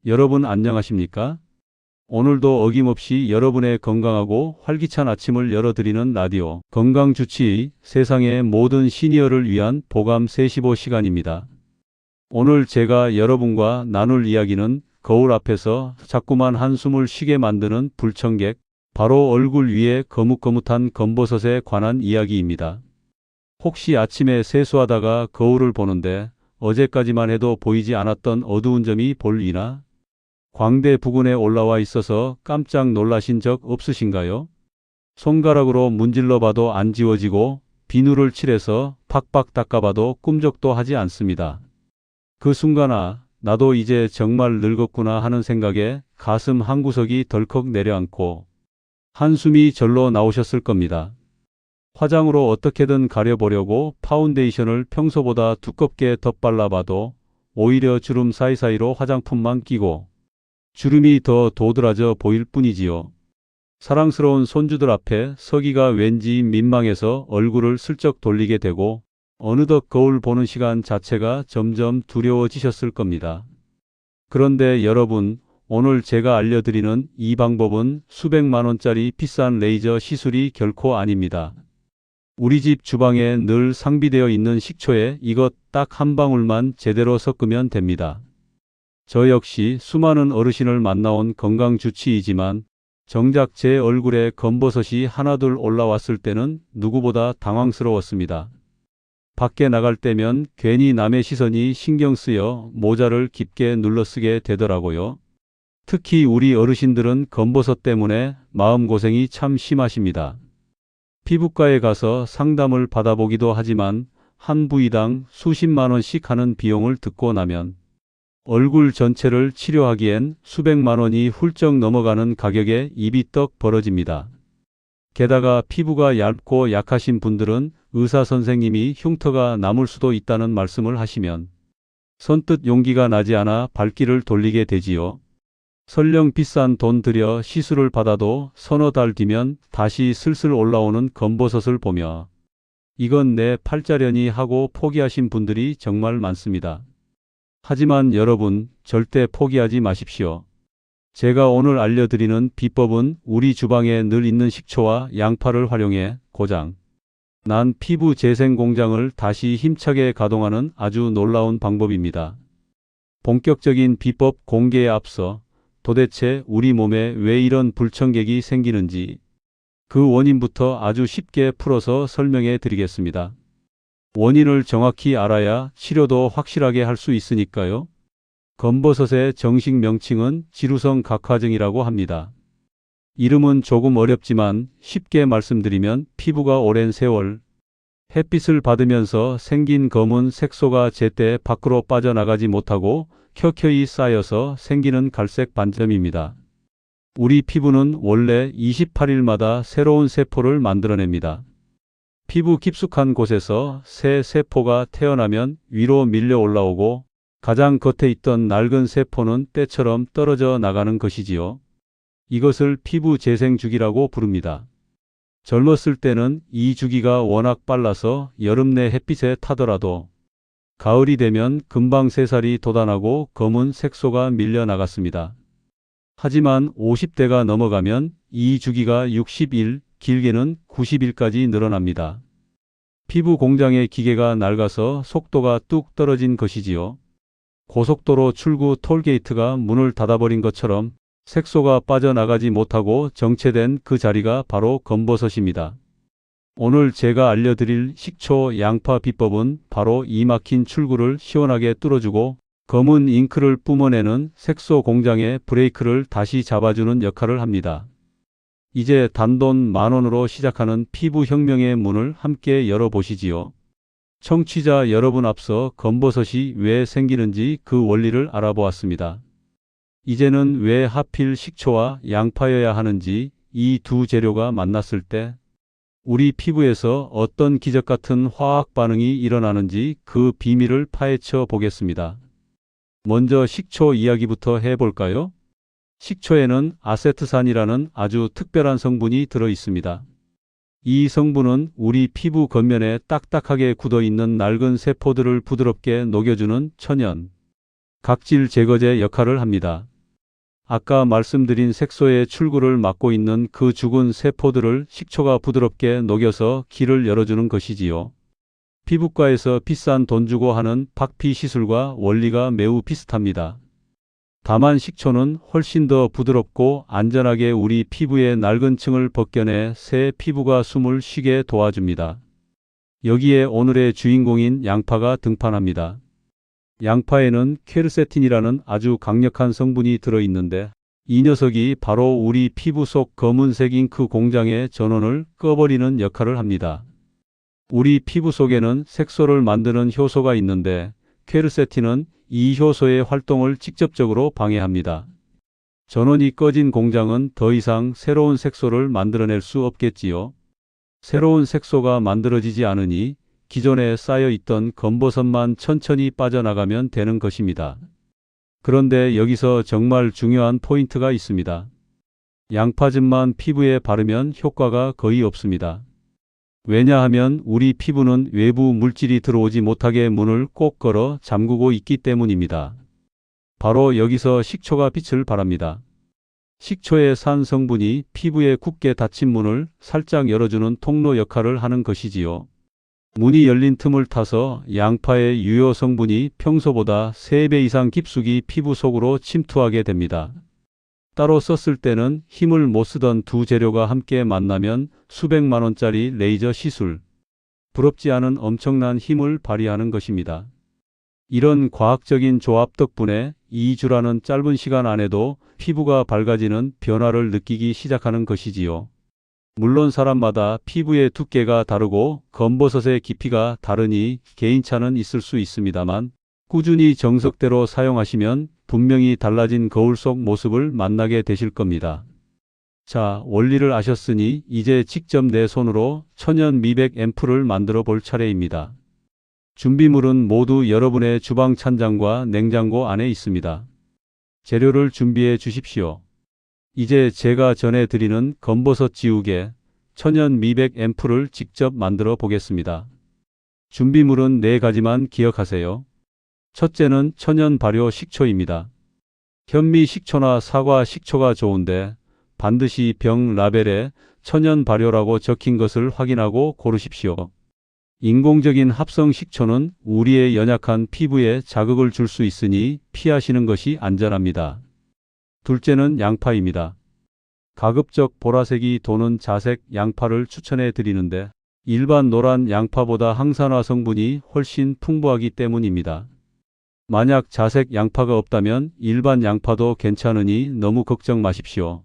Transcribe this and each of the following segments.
여러분 안녕하십니까? 오늘도 어김없이 여러분의 건강하고 활기찬 아침을 열어드리는 라디오 건강주치의 세상의 모든 시니어를 위한 보감 315 시간입니다. 오늘 제가 여러분과 나눌 이야기는 거울 앞에서 자꾸만 한숨을 쉬게 만드는 불청객, 바로 얼굴 위에 거뭇거뭇한 검버섯에 관한 이야기입니다. 혹시 아침에 세수하다가 거울을 보는데 어제까지만 해도 보이지 않았던 어두운 점이 볼이나 광대 부근에 올라와 있어서 깜짝 놀라신 적 없으신가요? 손가락으로 문질러 봐도 안 지워지고 비누를 칠해서 팍팍 닦아봐도 꿈쩍도 하지 않습니다. 그 순간 나도 이제 정말 늙었구나 하는 생각에 가슴 한구석이 덜컥 내려앉고 한숨이 절로 나오셨을 겁니다. 화장으로 어떻게든 가려보려고 파운데이션을 평소보다 두껍게 덧발라봐도 오히려 주름 사이사이로 화장품만 끼고 주름이 더 도드라져 보일 뿐이지요. 사랑스러운 손주들 앞에 서기가 왠지 민망해서 얼굴을 슬쩍 돌리게 되고 어느덧 거울 보는 시간 자체가 점점 두려워지셨을 겁니다. 그런데 여러분, 오늘 제가 알려드리는 이 방법은 수백만 원짜리 비싼 레이저 시술이 결코 아닙니다. 우리 집 주방에 늘 상비되어 있는 식초에 이것 딱 한 방울만 제대로 섞으면 됩니다. 저 역시 수많은 어르신을 만나온 건강주치의지만 정작 제 얼굴에 검버섯이 하나둘 올라왔을 때는 누구보다 당황스러웠습니다. 밖에 나갈 때면 괜히 남의 시선이 신경 쓰여 모자를 깊게 눌러쓰게 되더라고요. 특히 우리 어르신들은 검버섯 때문에 마음고생이 참 심하십니다. 피부과에 가서 상담을 받아보기도 하지만 한 부위당 수십만 원씩 하는 비용을 듣고 나면 얼굴 전체를 치료하기엔 수백만 원이 훌쩍 넘어가는 가격에 입이 떡 벌어집니다. 게다가 피부가 얇고 약하신 분들은 의사 선생님이 흉터가 남을 수도 있다는 말씀을 하시면 선뜻 용기가 나지 않아 발길을 돌리게 되지요. 설령 비싼 돈 들여 시술을 받아도 서너 달 뒤면 다시 슬슬 올라오는 검버섯을 보며 이건 내 팔자려니 하고 포기하신 분들이 정말 많습니다. 하지만 여러분, 절대 포기하지 마십시오. 제가 오늘 알려드리는 비법은 우리 주방에 늘 있는 식초와 양파를 활용해 고장 난 피부 재생 공장을 다시 힘차게 가동하는 아주 놀라운 방법입니다. 본격적인 비법 공개에 앞서 도대체 우리 몸에 왜 이런 불청객이 생기는지 그 원인부터 아주 쉽게 풀어서 설명해 드리겠습니다. 원인을 정확히 알아야 치료도 확실하게 할 수 있으니까요. 검버섯의 정식 명칭은 지루성 각화증이라고 합니다. 이름은 조금 어렵지만 쉽게 말씀드리면 피부가 오랜 세월 햇빛을 받으면서 생긴 검은 색소가 제때 밖으로 빠져나가지 못하고 켜켜이 쌓여서 생기는 갈색 반점입니다. 우리 피부는 원래 28일마다 새로운 세포를 만들어냅니다. 피부 깊숙한 곳에서 새 세포가 태어나면 위로 밀려 올라오고 가장 겉에 있던 낡은 세포는 때처럼 떨어져 나가는 것이지요. 이것을 피부 재생 주기라고 부릅니다. 젊었을 때는 이 주기가 워낙 빨라서 여름 내 햇빛에 타더라도 가을이 되면 금방 새살이 돋아나고 검은 색소가 밀려 나갔습니다. 하지만 50대가 넘어가면 이 주기가 60일, 길게는 90일까지 늘어납니다. 피부 공장의 기계가 낡아서 속도가 뚝 떨어진 것이지요. 고속도로 출구 톨게이트가 문을 닫아버린 것처럼 색소가 빠져나가지 못하고 정체된 그 자리가 바로 검버섯입니다. 오늘 제가 알려드릴 식초 양파 비법은 바로 이 막힌 출구를 시원하게 뚫어주고 검은 잉크를 뿜어내는 색소 공장의 브레이크를 다시 잡아주는 역할을 합니다. 이제 단돈 10,000원으로 시작하는 피부 혁명의 문을 함께 열어보시지요. 청취자 여러분, 앞서 검버섯이 왜 생기는지 그 원리를 알아보았습니다. 이제는 왜 하필 식초와 양파여야 하는지, 이 두 재료가 만났을 때 우리 피부에서 어떤 기적 같은 화학 반응이 일어나는지 그 비밀을 파헤쳐 보겠습니다. 먼저 식초 이야기부터 해볼까요? 식초에는 아세트산이라는 아주 특별한 성분이 들어 있습니다. 이 성분은 우리 피부 겉면에 딱딱하게 굳어있는 낡은 세포들을 부드럽게 녹여주는 천연 각질 제거제 역할을 합니다. 아까 말씀드린 색소의 출구를 막고 있는 그 죽은 세포들을 식초가 부드럽게 녹여서 길을 열어주는 것이지요. 피부과에서 비싼 돈 주고 하는 박피 시술과 원리가 매우 비슷합니다. 다만 식초는 훨씬 더 부드럽고 안전하게 우리 피부의 낡은 층을 벗겨내 새 피부가 숨을 쉬게 도와줍니다. 여기에 오늘의 주인공인 양파가 등판합니다. 양파에는 퀘르세틴이라는 아주 강력한 성분이 들어있는데 이 녀석이 바로 우리 피부 속 검은색 잉크 공장의 전원을 꺼버리는 역할을 합니다. 우리 피부 속에는 색소를 만드는 효소가 있는데 퀘르세틴은 이 효소의 활동을 직접적으로 방해합니다. 전원이 꺼진 공장은 더 이상 새로운 색소를 만들어낼 수 없겠지요. 새로운 색소가 만들어지지 않으니 기존에 쌓여 있던 검버섯만 천천히 빠져나가면 되는 것입니다. 그런데 여기서 정말 중요한 포인트가 있습니다. 양파즙만 피부에 바르면 효과가 거의 없습니다. 왜냐하면 우리 피부는 외부 물질이 들어오지 못하게 문을 꼭 걸어 잠그고 있기 때문입니다. 바로 여기서 식초가 빛을 발합니다. 식초의 산 성분이 피부에 굳게 닫힌 문을 살짝 열어주는 통로 역할을 하는 것이지요. 문이 열린 틈을 타서 양파의 유효 성분이 평소보다 3배 이상 깊숙이 피부 속으로 침투하게 됩니다. 따로 썼을 때는 힘을 못 쓰던 두 재료가 함께 만나면 수백만 원짜리 레이저 시술, 부럽지 않은 엄청난 힘을 발휘하는 것입니다. 이런 과학적인 조합 덕분에 2주라는 짧은 시간 안에도 피부가 밝아지는 변화를 느끼기 시작하는 것이지요. 물론 사람마다 피부의 두께가 다르고 검버섯의 깊이가 다르니 개인차는 있을 수 있습니다만 꾸준히 정석대로 사용하시면 분명히 달라진 거울 속 모습을 만나게 되실 겁니다. 자, 원리를 아셨으니 이제 직접 내 손으로 천연 미백 앰플을 만들어 볼 차례입니다. 준비물은 모두 여러분의 주방 찬장과 냉장고 안에 있습니다. 재료를 준비해 주십시오. 이제 제가 전해드리는 검버섯 지우개, 천연 미백 앰플을 직접 만들어 보겠습니다. 준비물은 4가지만 기억하세요. 첫째는 천연 발효 식초입니다. 현미 식초나 사과 식초가 좋은데 반드시 병 라벨에 천연 발효라고 적힌 것을 확인하고 고르십시오. 인공적인 합성 식초는 우리의 연약한 피부에 자극을 줄 수 있으니 피하시는 것이 안전합니다. 둘째는 양파입니다. 가급적 보라색이 도는 자색 양파를 추천해 드리는데 일반 노란 양파보다 항산화 성분이 훨씬 풍부하기 때문입니다. 만약 자색 양파가 없다면 일반 양파도 괜찮으니 너무 걱정 마십시오.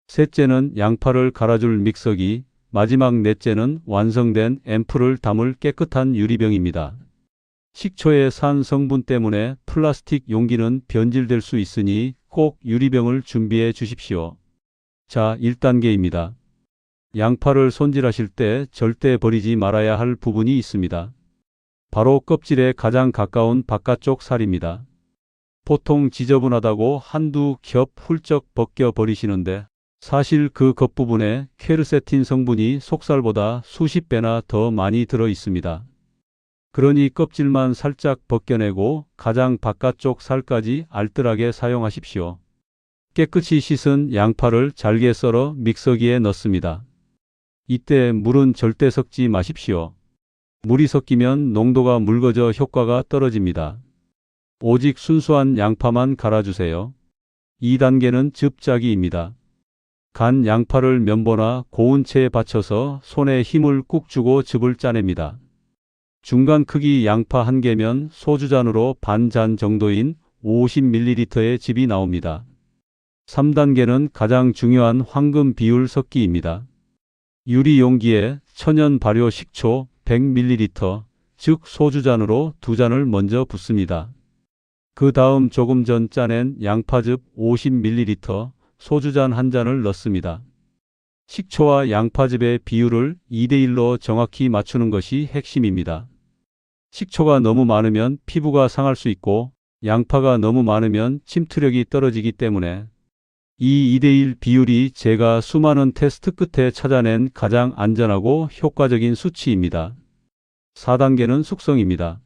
셋째는 양파를 갈아줄 믹서기, 마지막 넷째는 완성된 앰플을 담을 깨끗한 유리병입니다. 식초의 산 성분 때문에 플라스틱 용기는 변질될 수 있으니 꼭 유리병을 준비해 주십시오. 자, 1단계입니다. 양파를 손질하실 때 절대 버리지 말아야 할 부분이 있습니다. 바로 껍질에 가장 가까운 바깥쪽 살입니다. 보통 지저분하다고 한두 겹 훌쩍 벗겨 버리시는데 사실 그 겉부분에 퀘르세틴 성분이 속살보다 수십 배나 더 많이 들어 있습니다. 그러니 껍질만 살짝 벗겨내고 가장 바깥쪽 살까지 알뜰하게 사용하십시오. 깨끗이 씻은 양파를 잘게 썰어 믹서기에 넣습니다. 이때 물은 절대 섞지 마십시오. 물이 섞이면 농도가 묽어져 효과가 떨어집니다. 오직 순수한 양파만 갈아주세요. 2단계는 즙 짜기입니다. 간 양파를 면보나 고운 체에 받쳐서 손에 힘을 꾹 주고 즙을 짜냅니다. 중간 크기 양파 1개면 소주잔으로 반 잔 정도인 50ml의 즙이 나옵니다. 3단계는 가장 중요한 황금 비율 섞기입니다. 유리 용기에 천연 발효 식초 100ml, 즉 소주잔으로 2잔을 먼저 붓습니다. 그 다음 조금 전 짜낸 양파즙 50ml, 소주잔 1잔을 넣습니다. 식초와 양파즙의 비율을 2대1로 정확히 맞추는 것이 핵심입니다. 식초가 너무 많으면 피부가 상할 수 있고 양파가 너무 많으면 침투력이 떨어지기 때문에 이 2대1 비율이 제가 수많은 테스트 끝에 찾아낸 가장 안전하고 효과적인 수치입니다. 4단계는 숙성입니다.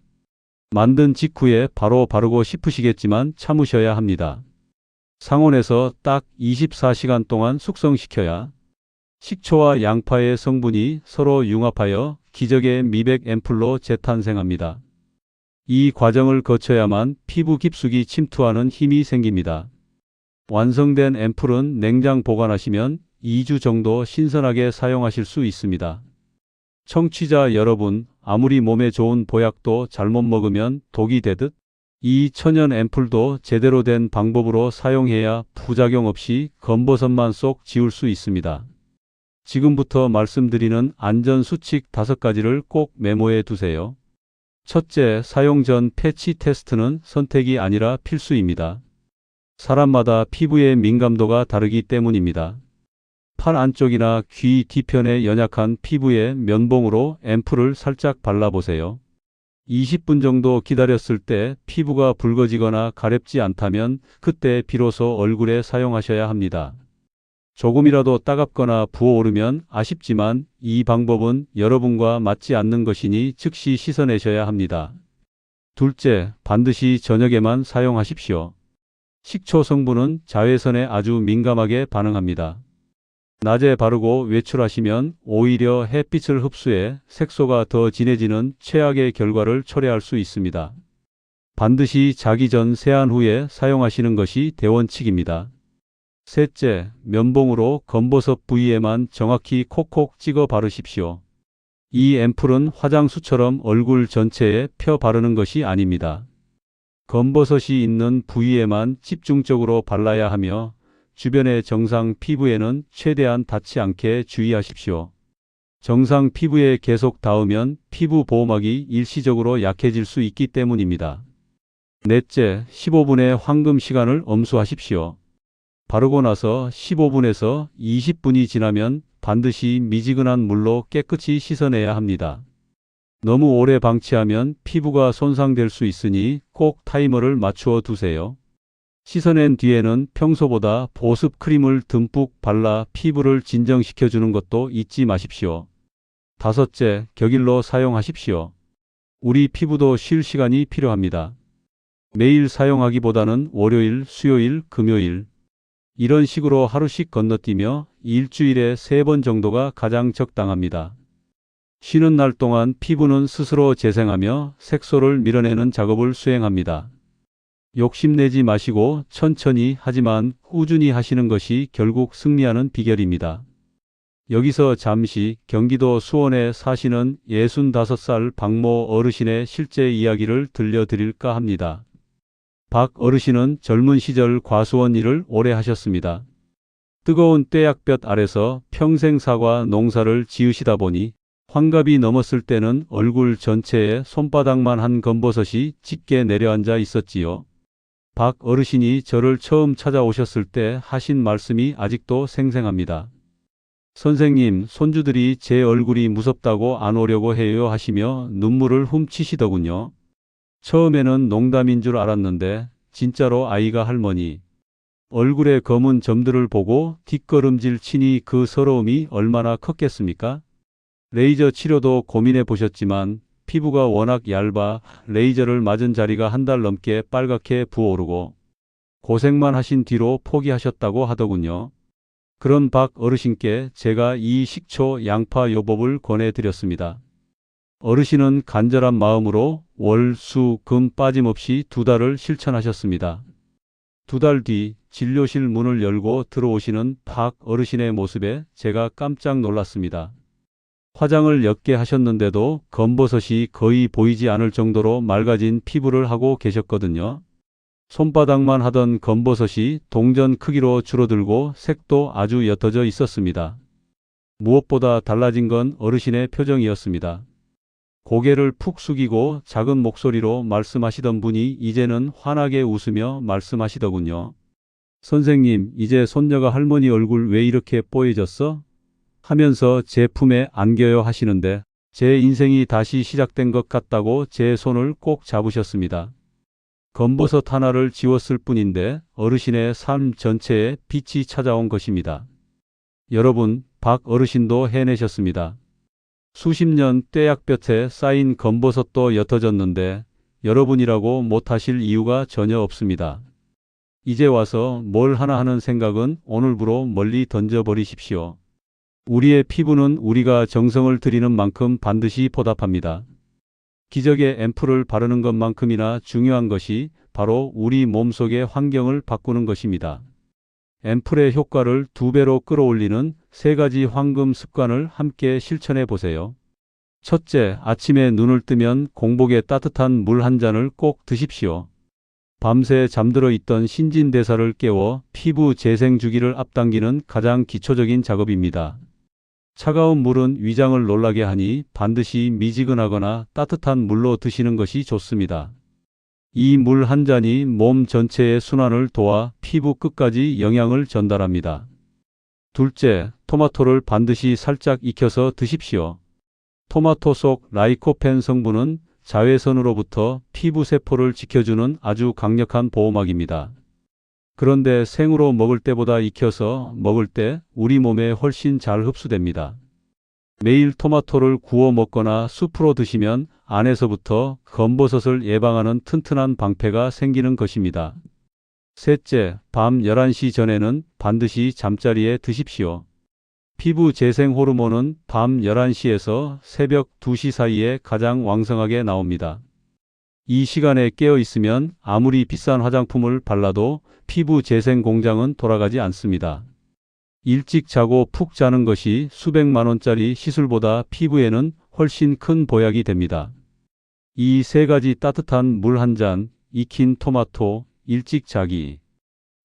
만든 직후에 바로 바르고 싶으시겠지만 참으셔야 합니다. 상온에서 딱 24시간 동안 숙성시켜야 식초와 양파의 성분이 서로 융합하여 기적의 미백 앰플로 재탄생합니다. 이 과정을 거쳐야만 피부 깊숙이 침투하는 힘이 생깁니다. 완성된 앰플은 냉장 보관하시면 2주 정도 신선하게 사용하실 수 있습니다. 청취자 여러분, 아무리 몸에 좋은 보약도 잘못 먹으면 독이 되듯 이 천연 앰플도 제대로 된 방법으로 사용해야 부작용 없이 검버섯만 쏙 지울 수 있습니다. 지금부터 말씀드리는 안전수칙 5가지를 꼭 메모해 두세요. 첫째, 사용 전 패치 테스트는 선택이 아니라 필수입니다. 사람마다 피부의 민감도가 다르기 때문입니다. 팔 안쪽이나 귀 뒤편에 연약한 피부에 면봉으로 앰플을 살짝 발라보세요. 20분 정도 기다렸을 때 피부가 붉어지거나 가렵지 않다면 그때 비로소 얼굴에 사용하셔야 합니다. 조금이라도 따갑거나 부어오르면 아쉽지만 이 방법은 여러분과 맞지 않는 것이니 즉시 씻어내셔야 합니다. 둘째, 반드시 저녁에만 사용하십시오. 식초 성분은 자외선에 아주 민감하게 반응합니다. 낮에 바르고 외출하시면 오히려 햇빛을 흡수해 색소가 더 진해지는 최악의 결과를 초래할 수 있습니다. 반드시 자기 전 세안 후에 사용하시는 것이 대원칙입니다. 셋째, 면봉으로 검버섯 부위에만 정확히 콕콕 찍어 바르십시오. 이 앰플은 화장수처럼 얼굴 전체에 펴 바르는 것이 아닙니다. 검버섯이 있는 부위에만 집중적으로 발라야 하며 주변의 정상 피부에는 최대한 닿지 않게 주의하십시오. 정상 피부에 계속 닿으면 피부 보호막이 일시적으로 약해질 수 있기 때문입니다. 넷째, 15분의 황금 시간을 엄수하십시오. 바르고 나서 15분에서 20분이 지나면 반드시 미지근한 물로 깨끗이 씻어내야 합니다. 너무 오래 방치하면 피부가 손상될 수 있으니 꼭 타이머를 맞추어 두세요. 씻어낸 뒤에는 평소보다 보습 크림을 듬뿍 발라 피부를 진정시켜주는 것도 잊지 마십시오. 다섯째, 격일로 사용하십시오. 우리 피부도 쉴 시간이 필요합니다. 매일 사용하기보다는 월요일, 수요일, 금요일 이런 식으로 하루씩 건너뛰며 일주일에 3번 정도가 가장 적당합니다. 쉬는 날 동안 피부는 스스로 재생하며 색소를 밀어내는 작업을 수행합니다. 욕심내지 마시고 천천히 하지만 꾸준히 하시는 것이 결국 승리하는 비결입니다. 여기서 잠시 경기도 수원에 사시는 65살 박모 어르신의 실제 이야기를 들려드릴까 합니다. 박 어르신은 젊은 시절 과수원 일을 오래 하셨습니다. 뜨거운 떼약볕 아래서 평생 사과 농사를 지으시다 보니 환갑이 넘었을 때는 얼굴 전체에 손바닥만 한 검버섯이 짙게 내려앉아 있었지요. 박 어르신이 저를 처음 찾아오셨을 때 하신 말씀이 아직도 생생합니다. 선생님, 손주들이 제 얼굴이 무섭다고 안 오려고 해요 하시며 눈물을 훔치시더군요. 처음에는 농담인 줄 알았는데 진짜로 아이가 할머니 얼굴에 검은 점들을 보고 뒷걸음질 치니 그 서러움이 얼마나 컸겠습니까? 레이저 치료도 고민해 보셨지만 피부가 워낙 얇아 레이저를 맞은 자리가 한 달 넘게 빨갛게 부어오르고 고생만 하신 뒤로 포기하셨다고 하더군요. 그런 박 어르신께 제가 이 식초 양파 요법을 권해드렸습니다. 어르신은 간절한 마음으로 월, 수, 금 빠짐없이 2달을 실천하셨습니다. 2달 뒤 진료실 문을 열고 들어오시는 박 어르신의 모습에 제가 깜짝 놀랐습니다. 화장을 옅게 하셨는데도 검버섯이 거의 보이지 않을 정도로 맑아진 피부를 하고 계셨거든요. 손바닥만 하던 검버섯이 동전 크기로 줄어들고 색도 아주 옅어져 있었습니다. 무엇보다 달라진 건 어르신의 표정이었습니다. 고개를 푹 숙이고 작은 목소리로 말씀하시던 분이 이제는 환하게 웃으며 말씀하시더군요. 선생님, 이제 손녀가 할머니 얼굴 왜 이렇게 뽀얘졌어? 하면서 제 품에 안겨요 하시는데 제 인생이 다시 시작된 것 같다고 제 손을 꼭 잡으셨습니다. 검버섯 하나를 지웠을 뿐인데 어르신의 삶 전체에 빛이 찾아온 것입니다. 여러분, 박 어르신도 해내셨습니다. 수십 년 떼약볕에 쌓인 검버섯도 옅어졌는데 여러분이라고 못하실 이유가 전혀 없습니다. 이제 와서 뭘 하나 하는 생각은 오늘부로 멀리 던져버리십시오. 우리의 피부는 우리가 정성을 들이는 만큼 반드시 보답합니다. 기적의 앰플을 바르는 것만큼이나 중요한 것이 바로 우리 몸속의 환경을 바꾸는 것입니다. 앰플의 효과를 2배로 끌어올리는 3가지 황금 습관을 함께 실천해 보세요. 첫째, 아침에 눈을 뜨면 공복에 따뜻한 물 한 잔을 꼭 드십시오. 밤새 잠들어 있던 신진대사를 깨워 피부 재생 주기를 앞당기는 가장 기초적인 작업입니다. 차가운 물은 위장을 놀라게 하니 반드시 미지근하거나 따뜻한 물로 드시는 것이 좋습니다. 이 물 한 잔이 몸 전체의 순환을 도와 피부 끝까지 영양을 전달합니다. 둘째, 토마토를 반드시 살짝 익혀서 드십시오. 토마토 속 라이코펜 성분은 자외선으로부터 피부 세포를 지켜주는 아주 강력한 보호막입니다. 그런데 생으로 먹을 때보다 익혀서 먹을 때 우리 몸에 훨씬 잘 흡수됩니다. 매일 토마토를 구워 먹거나 수프로 드시면 안에서부터 검버섯을 예방하는 튼튼한 방패가 생기는 것입니다. 셋째, 밤 11시 전에는 반드시 잠자리에 드십시오. 피부 재생 호르몬은 밤 11시에서 새벽 2시 사이에 가장 왕성하게 나옵니다. 이 시간에 깨어 있으면 아무리 비싼 화장품을 발라도 피부 재생 공장은 돌아가지 않습니다. 일찍 자고 푹 자는 것이 수백만 원짜리 시술보다 피부에는 훨씬 큰 보약이 됩니다. 이 3가지 따뜻한 물 한 잔, 익힌 토마토, 일찍 자기.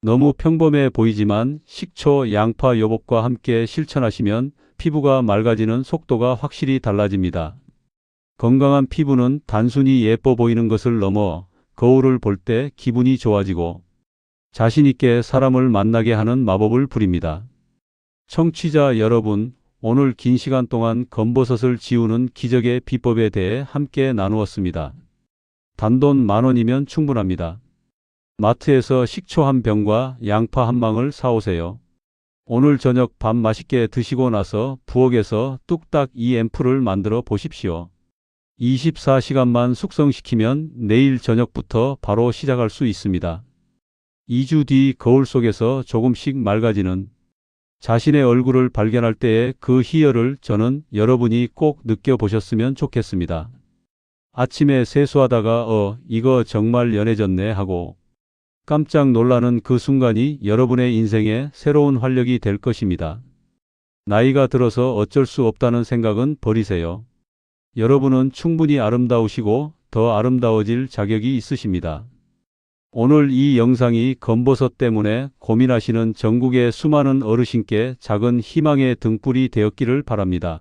너무 평범해 보이지만 식초, 양파, 요법과 함께 실천하시면 피부가 맑아지는 속도가 확실히 달라집니다. 건강한 피부는 단순히 예뻐 보이는 것을 넘어 거울을 볼 때 기분이 좋아지고 자신 있게 사람을 만나게 하는 마법을 부립니다. 청취자 여러분, 오늘 긴 시간 동안 검버섯을 지우는 기적의 비법에 대해 함께 나누었습니다. 단돈 10,000원이면 충분합니다. 마트에서 식초 한 병과 양파 한 망을 사오세요. 오늘 저녁 밥 맛있게 드시고 나서 부엌에서 뚝딱 이 앰플을 만들어 보십시오. 24시간만 숙성시키면 내일 저녁부터 바로 시작할 수 있습니다. 2주 뒤 거울 속에서 조금씩 맑아지는 자신의 얼굴을 발견할 때의 그 희열을 저는 여러분이 꼭 느껴보셨으면 좋겠습니다. 아침에 세수하다가 이거 정말 연해졌네 하고 깜짝 놀라는 그 순간이 여러분의 인생에 새로운 활력이 될 것입니다. 나이가 들어서 어쩔 수 없다는 생각은 버리세요. 여러분은 충분히 아름다우시고 더 아름다워질 자격이 있으십니다. 오늘 이 영상이 검버섯 때문에 고민하시는 전국의 수많은 어르신께 작은 희망의 등불이 되었기를 바랍니다.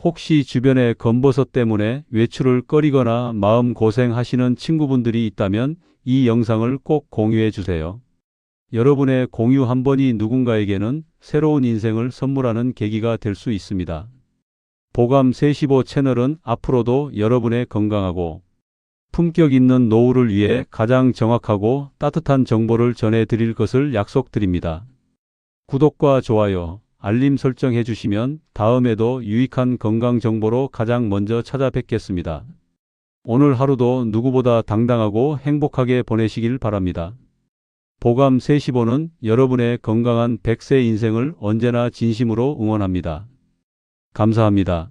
혹시 주변에 검버섯 때문에 외출을 꺼리거나 마음 고생하시는 친구분들이 있다면 이 영상을 꼭 공유해 주세요. 여러분의 공유 한 번이 누군가에게는 새로운 인생을 선물하는 계기가 될 수 있습니다. 보감 315 채널은 앞으로도 여러분의 건강하고 품격 있는 노후를 위해 가장 정확하고 따뜻한 정보를 전해드릴 것을 약속드립니다. 구독과 좋아요, 알림 설정해 주시면 다음에도 유익한 건강 정보로 가장 먼저 찾아뵙겠습니다. 오늘 하루도 누구보다 당당하고 행복하게 보내시길 바랍니다. 보감 315는 여러분의 건강한 100세 인생을 언제나 진심으로 응원합니다. 감사합니다.